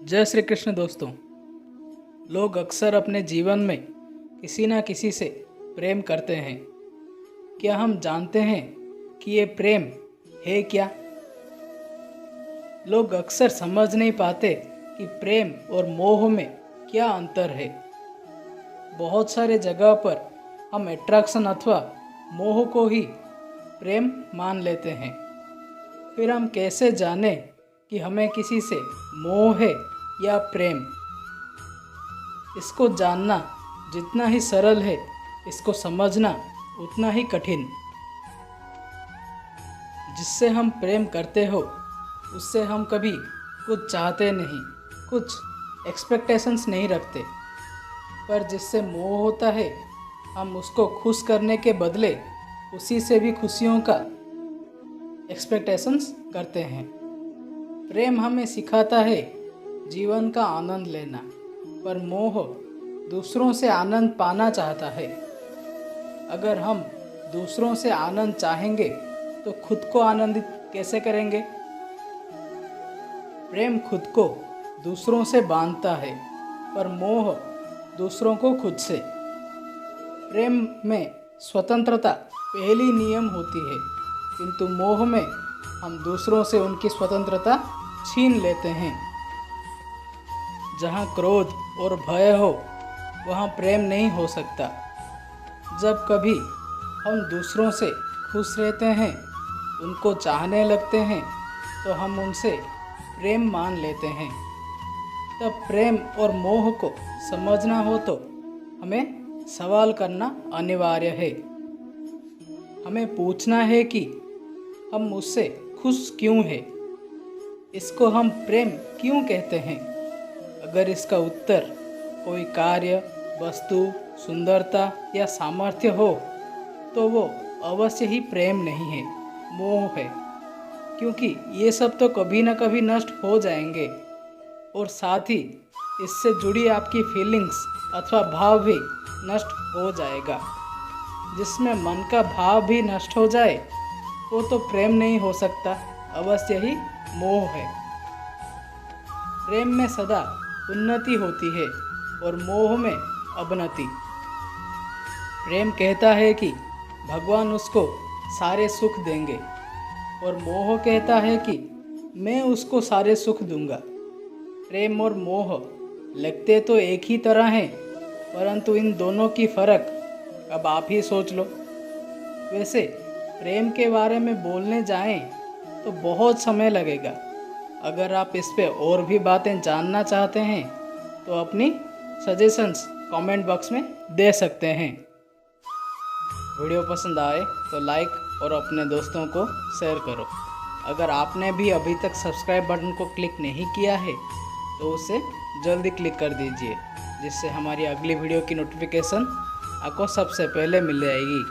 जय श्री कृष्ण दोस्तों। लोग अक्सर अपने जीवन में किसी न किसी से प्रेम करते हैं। क्या हम जानते हैं कि ये प्रेम है क्या? लोग अक्सर समझ नहीं पाते कि प्रेम और मोह में क्या अंतर है। बहुत सारे जगह पर हम अट्रैक्शन अथवा मोह को ही प्रेम मान लेते हैं। फिर हम कैसे जानें कि हमें किसी से मोह है या प्रेम? इसको जानना जितना ही सरल है, इसको समझना उतना ही कठिन। जिससे हम प्रेम करते हो उससे हम कभी कुछ चाहते नहीं, कुछ एक्सपेक्टेशंस नहीं रखते। पर जिससे मोह होता है, हम उसको खुश करने के बदले उसी से भी खुशियों का एक्सपेक्टेशंस करते हैं। प्रेम हमें सिखाता है जीवन का आनंद लेना, पर मोह दूसरों से आनंद पाना चाहता है। अगर हम दूसरों से आनंद चाहेंगे तो खुद को आनंदित कैसे करेंगे? प्रेम खुद को दूसरों से बांधता है, पर मोह दूसरों को खुद से। प्रेम में स्वतंत्रता पहली नियम होती है, किंतु मोह में हम दूसरों से उनकी स्वतंत्रता छीन लेते हैं। जहाँ क्रोध और भय हो, वहाँ प्रेम नहीं हो सकता। जब कभी हम दूसरों से खुश रहते हैं, उनको चाहने लगते हैं, तो हम उनसे प्रेम मान लेते हैं। तब प्रेम और मोह को समझना हो तो हमें सवाल करना अनिवार्य है। हमें पूछना है कि हम उससे खुश क्यों हैं? इसको हम प्रेम क्यों कहते हैं? अगर इसका उत्तर कोई कार्य, वस्तु, सुंदरता या सामर्थ्य हो, तो वो अवश्य ही प्रेम नहीं है, मोह है। क्योंकि ये सब तो कभी ना कभी नष्ट हो जाएंगे, और साथ ही इससे जुड़ी आपकी फीलिंग्स अथवा भाव भी नष्ट हो जाएगा। जिसमें मन का भाव भी नष्ट हो जाए, वो तो प्रेम नहीं हो सकता, अवश्य ही मोह है। प्रेम में सदा उन्नति होती है और मोह में अवनति। प्रेम कहता है कि भगवान उसको सारे सुख देंगे, और मोह कहता है कि मैं उसको सारे सुख दूंगा। प्रेम और मोह लगते तो एक ही तरह हैं, परंतु इन दोनों की फ़र्क अब आप ही सोच लो। वैसे प्रेम के बारे में बोलने जाएं तो बहुत समय लगेगा। अगर आप इस पे और भी बातें जानना चाहते हैं तो अपनी सजेशंस कमेंट बॉक्स में दे सकते हैं। वीडियो पसंद आए तो लाइक और अपने दोस्तों को शेयर करो। अगर आपने भी अभी तक सब्सक्राइब बटन को क्लिक नहीं किया है तो उसे जल्दी क्लिक कर दीजिए, जिससे हमारी अगली वीडियो की नोटिफिकेशन आपको सबसे पहले मिल जाएगी।